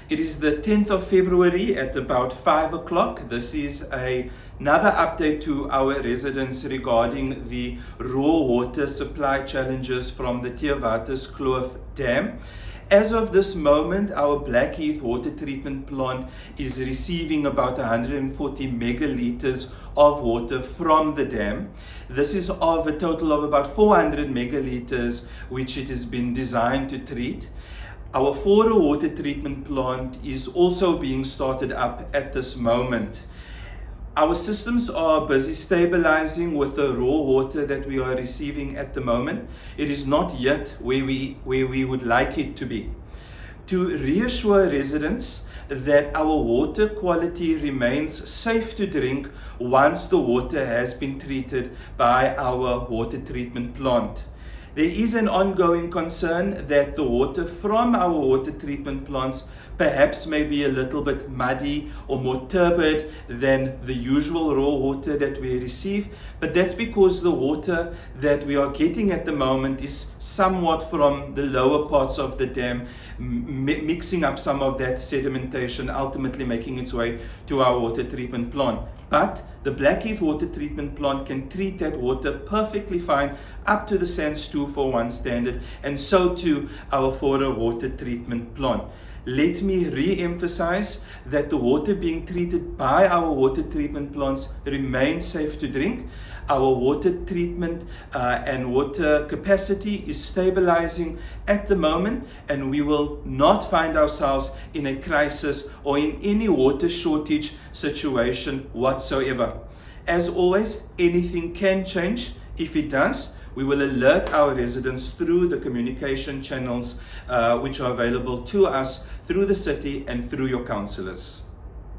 It is the 10th of February at about 5 o'clock. This is another update to our residents regarding the raw water supply challenges from the Theewaterskloof Dam. As of this moment, our Blackheath water treatment plant is receiving about 140 megaliters of water from the dam. This is of a total of about 400 megaliters which it has been designed to treat. Our Fora water treatment plant is also being started up at this moment. Our systems are busy stabilizing with the raw water that we are receiving at the moment. It is not yet where we would like it to be. To reassure residents that our water quality remains safe to drink once the water has been treated by our water treatment plant. There is an ongoing concern that the water from our water treatment plants perhaps may be a little bit muddy or more turbid than the usual raw water that we receive, but that's because the water that we are getting at the moment is somewhat from the lower parts of the dam, mixing up some of that sedimentation, ultimately making its way to our water treatment plant. But the Blackheath water treatment plant can treat that water perfectly fine up to the SANS 241 standard, and so too our Fora water treatment plant. Let me re-emphasize that the water being treated by our water treatment plants remains safe to drink. Our water treatment and water capacity is stabilizing at the moment, and we will not find ourselves in a crisis or in any water shortage situation whatsoever. As always, anything can change. If it does, we will alert our residents through the communication channels which are available to us through the city and through your councillors.